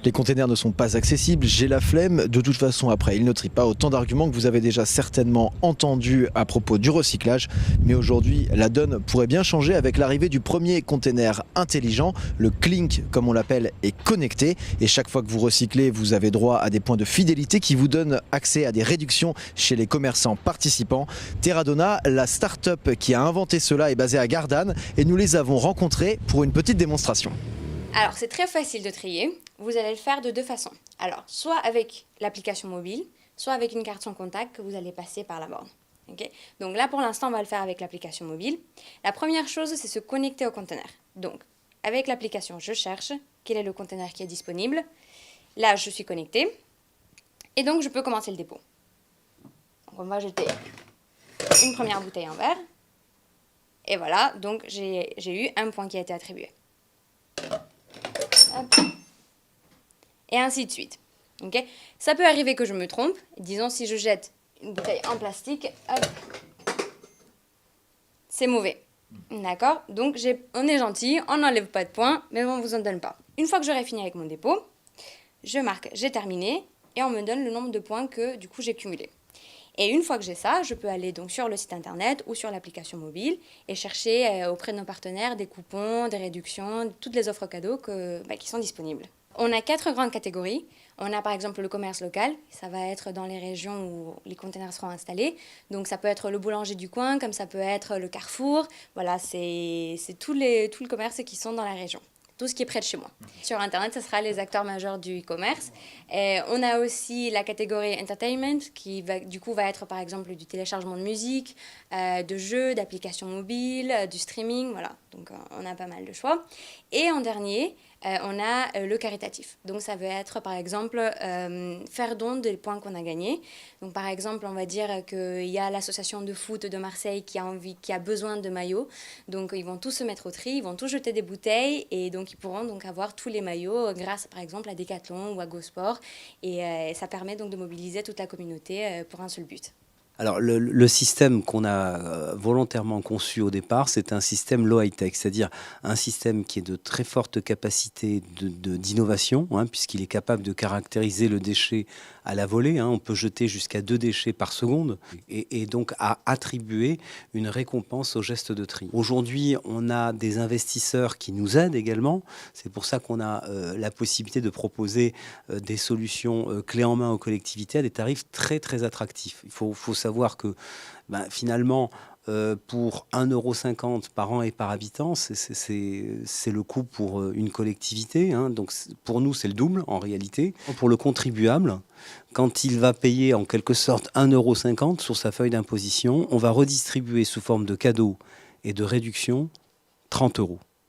Les containers ne sont pas accessibles, j'ai la flemme. De toute façon, après, ils ne trient pas. Autant d'arguments que vous avez déjà certainement entendus à propos du recyclage. Mais aujourd'hui, la donne pourrait bien changer avec l'arrivée du premier container intelligent, le Clink, comme on l'appelle, est connecté. Et chaque fois que vous recyclez, vous avez droit à des points de fidélité qui vous donnent accès à des réductions chez les commerçants participants. Terradonna, la start-up qui a inventé cela, est basée à Gardanne et nous les avons rencontrés pour une petite démonstration. Alors, c'est très facile de trier. Vous allez le faire de deux façons. Alors, soit avec l'application mobile, soit avec une carte sans contact que vous allez passer par la borne. Okay. Donc là, pour l'instant, on va le faire avec l'application mobile. La première chose, c'est se connecter au conteneur. Donc, avec l'application, je cherche quel est le conteneur qui est disponible. Là, je suis connectée. Et donc, je peux commencer le dépôt. Donc, on va jeter une première bouteille en verre. Et voilà, donc j'ai eu un point qui a été attribué. Hop. Et ainsi de suite. Okay. Ça peut arriver que je me trompe. Disons si je jette une bouteille en plastique, hop, c'est mauvais. D'accord. Donc on est gentil, on n'enlève pas de points, mais on ne vous en donne pas. Une fois que j'aurai fini avec mon dépôt, je marque j'ai terminé et on me donne le nombre de points que du coup j'ai cumulé. Et une fois que j'ai ça, je peux aller donc sur le site internet ou sur l'application mobile et chercher auprès de nos partenaires des coupons, des réductions, toutes les offres cadeaux qui sont disponibles. On a 4 grandes catégories. On a par exemple le commerce local, ça va être dans les régions où les containers seront installés. Donc ça peut être le boulanger du coin, comme ça peut être le Carrefour. Voilà, c'est tout le commerce qui sont dans la région. Tout ce qui est près de chez moi. Sur Internet, ce sera les acteurs majeurs du e-commerce. On a aussi la catégorie entertainment, qui va être par exemple du téléchargement de musique, de jeux, d'applications mobiles, du streaming, voilà. Donc on a pas mal de choix. Et en dernier, on a le caritatif. Donc ça veut être par exemple faire don des points qu'on a gagnés. Donc par exemple, on va dire qu'il y a l'association de foot de Marseille qui a besoin de maillots. Donc ils vont tous se mettre au tri, ils vont tous jeter des bouteilles et donc ils pourront donc avoir tous les maillots grâce par exemple à Decathlon ou à GoSport. Et ça permet donc de mobiliser toute la communauté pour un seul but. Alors le système qu'on a volontairement conçu au départ, c'est un système low high-tech, c'est-à-dire un système qui est de très forte capacité d'innovation, puisqu'il est capable de caractériser le déchet à la volée. On peut jeter jusqu'à 2 déchets par seconde et donc à attribuer une récompense au geste de tri. Aujourd'hui, on a des investisseurs qui nous aident également. C'est pour ça qu'on a la possibilité de proposer des solutions clés en main aux collectivités à des tarifs très très attractifs. Il faut savoir que finalement, pour 1,50 € par an et par habitant, c'est le coût pour une collectivité. Donc pour nous, c'est le double en réalité. Pour le contribuable, quand il va payer en quelque sorte 1,50 € sur sa feuille d'imposition, on va redistribuer sous forme de cadeaux et de réduction 30 €.